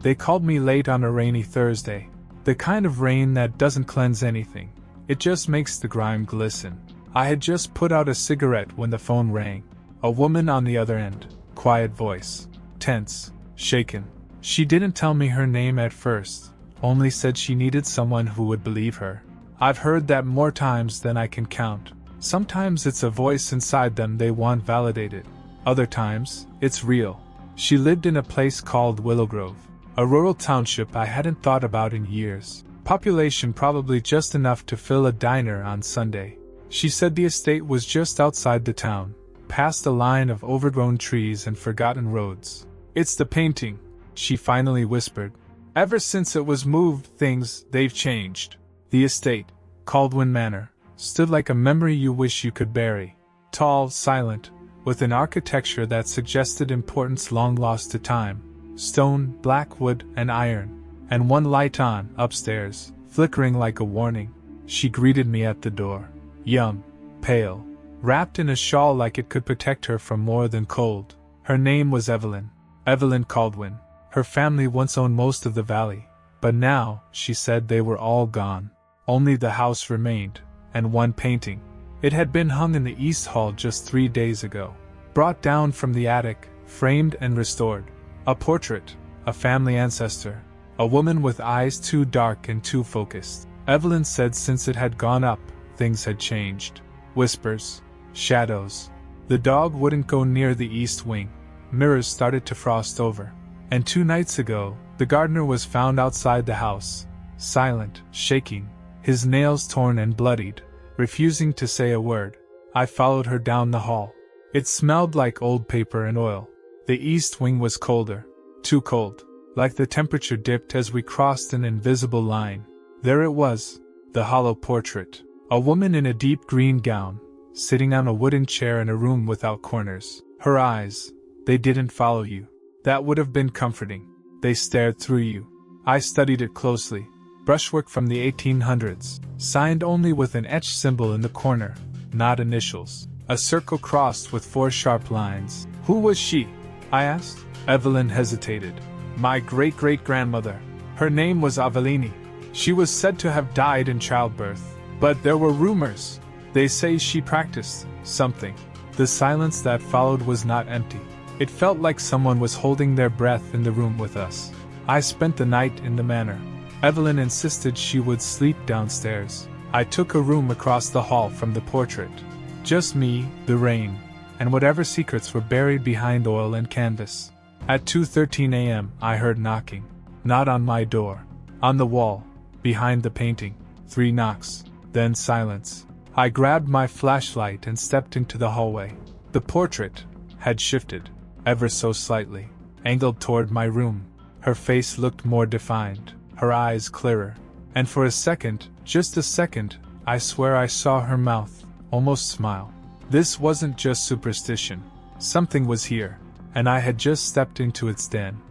They called me late on a rainy Thursday. The kind of rain that doesn't cleanse anything. It just makes the grime glisten. I had just put out a cigarette when the phone rang. A woman on the other end. Quiet voice. Tense. Shaken. She didn't tell me her name at first, only said she needed someone who would believe her. I've heard that more times than I can count. Sometimes it's a voice inside them they want validated. Other times, it's real. She lived in a place called Willowgrove, a rural township I hadn't thought about in years. Population probably just enough to fill a diner on Sunday. She said the estate was just outside the town, past a line of overgrown trees and forgotten roads. It's the painting, she finally whispered. Ever since it was moved, they've changed. The estate, Caldwin Manor, stood like a memory you wish you could bury. Tall, silent, with an architecture that suggested importance long lost to time. Stone, black wood, and iron. And one light on, upstairs, flickering like a warning. She greeted me at the door. Young, pale, wrapped in a shawl like it could protect her from more than cold. Her name was Evelyn. Evelyn Caldwin. Her family once owned most of the valley, but now, she said, they were all gone. Only the house remained, and one painting. It had been hung in the East Hall just 3 days ago. Brought down from the attic, framed and restored. A portrait, a family ancestor. A woman with eyes too dark and too focused. Evelyn said since it had gone up, things had changed. Whispers. Shadows. The dog wouldn't go near the east wing. Mirrors started to frost over. And 2 nights ago, the gardener was found outside the house. Silent, shaking, his nails torn and bloodied, refusing to say a word. I followed her down the hall. It smelled like old paper and oil. The east wing was colder. Too cold. Like the temperature dipped as we crossed an invisible line. There it was, the hollow portrait. A woman in a deep green gown, sitting on a wooden chair in a room without corners. Her eyes, they didn't follow you. That would have been comforting. They stared through you. I studied it closely. Brushwork from the 1800s, signed only with an etched symbol in the corner, not initials. A circle crossed with 4 sharp lines. Who was she? I asked. Evelyn hesitated. My great-great-grandmother. Her name was Avellini. She was said to have died in childbirth. But there were rumors. They say she practiced something. The silence that followed was not empty. It felt like someone was holding their breath in the room with us. I spent the night in the manor. Evelyn insisted she would sleep downstairs. I took a room across the hall from the portrait. Just me, the rain, and whatever secrets were buried behind oil and canvas. At 2:13 a.m. I heard knocking. Not on my door. On the wall, behind the painting. 3 knocks, then silence. I grabbed my flashlight and stepped into the hallway. The portrait had shifted. Ever so slightly, angled toward my room. Her face looked more defined, her eyes clearer. And for a second, just a second, I swear I saw her mouth almost smile. This wasn't just superstition. Something was here, and I had just stepped into its den.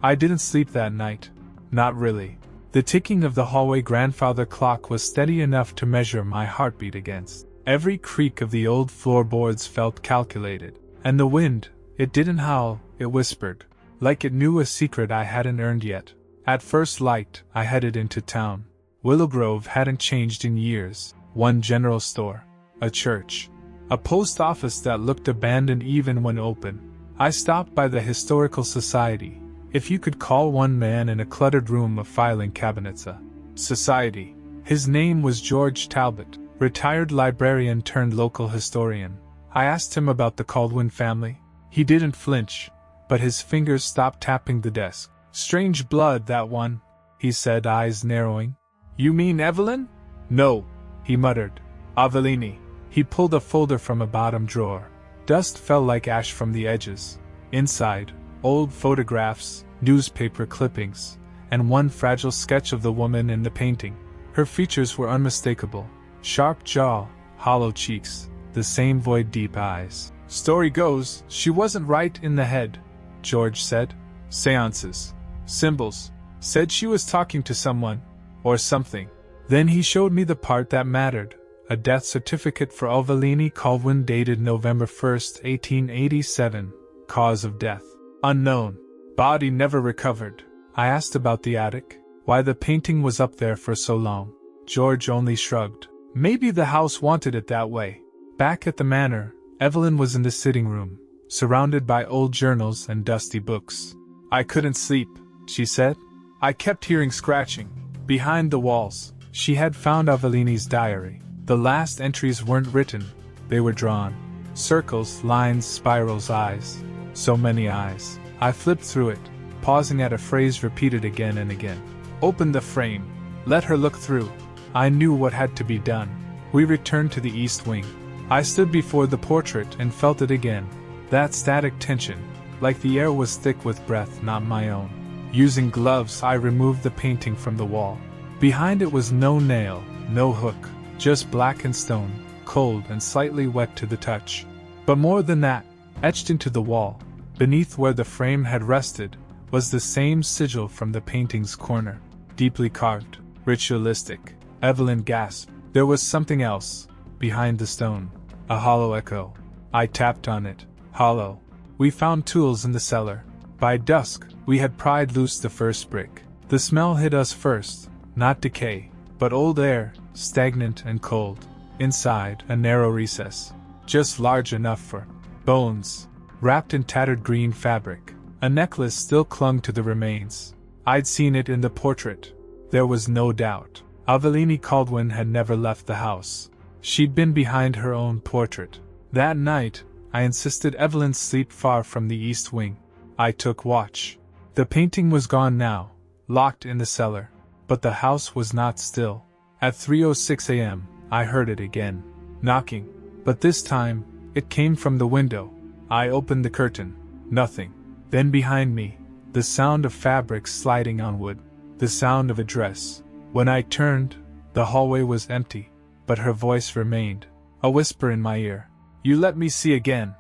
I didn't sleep that night. Not really. The ticking of the hallway grandfather clock was steady enough to measure my heartbeat against. Every creak of the old floorboards felt calculated. And the wind, it didn't howl, it whispered, like it knew a secret I hadn't earned yet. At first light, I headed into town. Willowgrove hadn't changed in years. One general store, a church, a post office that looked abandoned even when open. I stopped by the Historical Society, if you could call one man in a cluttered room of filing cabinets a society. His name was George Talbot, retired librarian turned local historian. I asked him about the Caldwin family. He didn't flinch, but his fingers stopped tapping the desk. Strange blood, that one, he said, eyes narrowing. You mean Evelyn? No, he muttered. Avellini. He pulled a folder from a bottom drawer. Dust fell like ash from the edges. Inside, old photographs, newspaper clippings, and one fragile sketch of the woman in the painting. Her features were unmistakable. Sharp jaw, hollow cheeks, the same void deep eyes. Story goes, she wasn't right in the head, George said. Seances. Symbols. Said she was talking to someone. Or something. Then he showed me the part that mattered. A death certificate for Avellini Caldwin dated November 1, 1887. Cause of death. Unknown. Body never recovered. I asked about the attic, why the painting was up there for so long. George only shrugged. Maybe the house wanted it that way. Back at the manor, Evelyn was in the sitting room, surrounded by old journals and dusty books. I couldn't sleep, she said. I kept hearing scratching. Behind the walls, she had found Avellini's diary. The last entries weren't written, they were drawn. Circles, lines, spirals, eyes. So many eyes. I flipped through it, pausing at a phrase repeated again and again. Open the frame. Let her look through. I knew what had to be done. We returned to the east wing. I stood before the portrait and felt it again. That static tension, like the air was thick with breath not my own. Using gloves, I removed the painting from the wall. Behind it was no nail, no hook, just blackened stone, cold and slightly wet to the touch. But more than that, etched into the wall, beneath where the frame had rested, was the same sigil from the painting's corner. Deeply carved, ritualistic. Evelyn gasped. There was something else, behind the stone. A hollow echo. I tapped on it. Hollow. We found tools in the cellar. By dusk, we had pried loose the first brick. The smell hit us first, not decay, but old air, stagnant and cold. Inside, a narrow recess, just large enough for bones, wrapped in tattered green fabric. A necklace still clung to the remains. I'd seen it in the portrait. There was no doubt. Avellini Caldwin had never left the house. She'd been behind her own portrait. That night, I insisted Evelyn sleep far from the east wing. I took watch. The painting was gone now, locked in the cellar. But the house was not still. At 3:06 a.m., I heard it again. Knocking. But this time, it came from the window. I opened the curtain. Nothing. Then behind me, the sound of fabric sliding on wood. The sound of a dress. When I turned, the hallway was empty, but her voice remained. A whisper in my ear. You let me see again.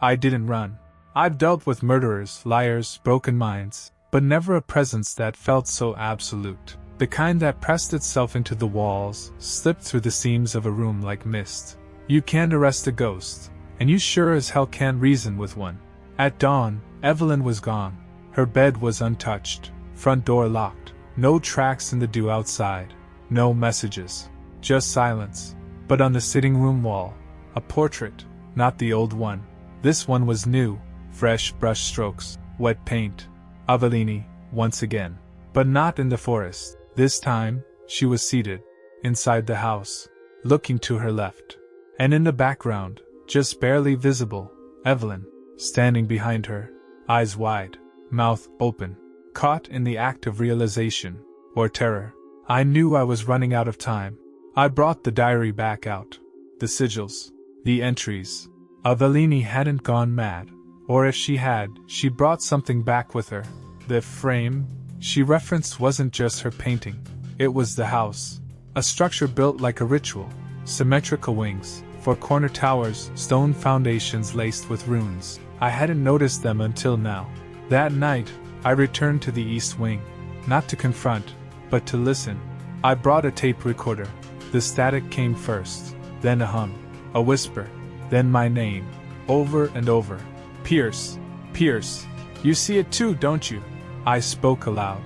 I didn't run. I've dealt with murderers, liars, broken minds, but never a presence that felt so absolute. The kind that pressed itself into the walls, slipped through the seams of a room like mist. You can't arrest a ghost, and you sure as hell can't reason with one. At dawn, Evelyn was gone. Her bed was untouched, front door locked. No tracks in the dew outside. No messages. Just silence. But on the sitting room wall, a portrait, not the old one. This one was new, fresh brush strokes, wet paint. Avellini, once again. But not in the forest. This time, she was seated, inside the house, looking to her left. And in the background, just barely visible, Evelyn, standing behind her, eyes wide, mouth open. Caught in the act of realization, or terror. I knew I was running out of time. I brought the diary back out. The sigils. The entries. Avellini hadn't gone mad. Or if she had, she brought something back with her. The frame she referenced wasn't just her painting. It was the house. A structure built like a ritual. Symmetrical wings, four corner towers, stone foundations laced with runes. I hadn't noticed them until now. That night, I returned to the east wing, not to confront, but to listen. I brought a tape recorder. The static came first, then a hum, a whisper, then my name, over and over. Pierce, Pierce, you see it too, don't you? I spoke aloud.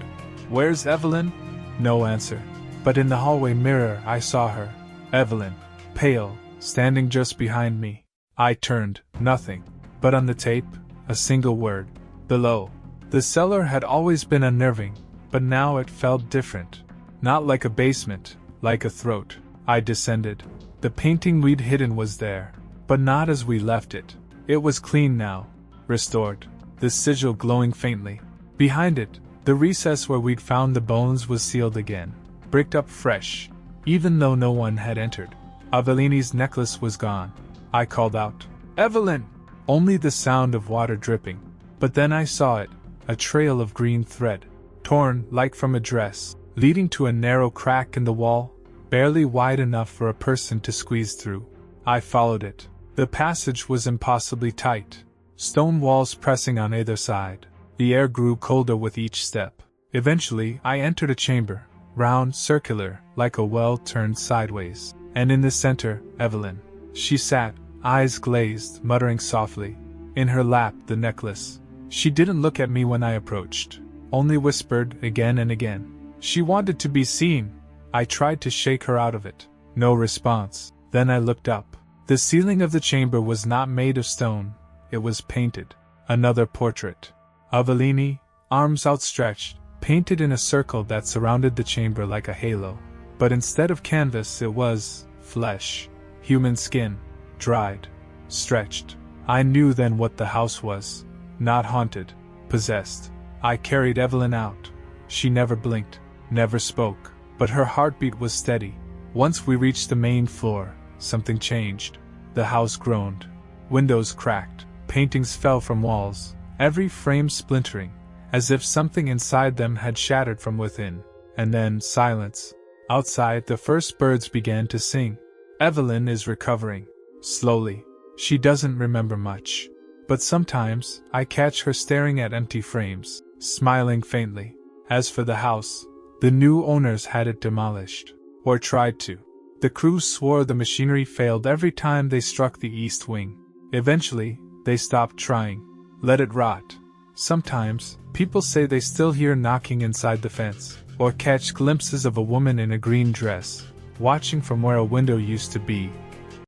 Where's Evelyn? No answer. But in the hallway mirror I saw her, Evelyn, pale, standing just behind me. I turned, nothing. But on the tape, a single word, below. The cellar had always been unnerving, but now it felt different. Not like a basement, like a throat. I descended. The painting we'd hidden was there, but not as we left it. It was clean now, restored, the sigil glowing faintly. Behind it, the recess where we'd found the bones was sealed again, bricked up fresh, even though no one had entered. Avellini's necklace was gone. I called out, Evelyn! Only the sound of water dripping. But then I saw it. A trail of green thread, torn like from a dress, leading to a narrow crack in the wall, barely wide enough for a person to squeeze through. I followed it. The passage was impossibly tight, stone walls pressing on either side. The air grew colder with each step. Eventually, I entered a chamber, round, circular, like a well turned sideways. And in the center, Evelyn. She sat, eyes glazed, muttering softly. In her lap, the necklace. She didn't look at me when I approached. only whispered again and again. She wanted to be seen. I tried to shake her out of it. No response. Then I looked up. The ceiling of the chamber was not made of stone. It was painted. Another portrait. Avellini, arms outstretched, painted in a circle that surrounded the chamber like a halo. But instead of canvas it was flesh. Human skin. Dried. Stretched. I knew then what the house was. Not haunted. Possessed. I carried Evelyn out. She never blinked. Never spoke. But her heartbeat was steady. Once we reached the main floor, something changed. The house groaned. Windows cracked. Paintings fell from walls, every frame splintering, as if something inside them had shattered from within. And then silence. Outside, the first birds began to sing. Evelyn is recovering. Slowly. She doesn't remember much. But sometimes, I catch her staring at empty frames, smiling faintly. As for the house, the new owners had it demolished. Or tried to. The crew swore the machinery failed every time they struck the east wing. Eventually, they stopped trying. Let it rot. Sometimes, people say they still hear knocking inside the fence, or catch glimpses of a woman in a green dress, watching from where a window used to be.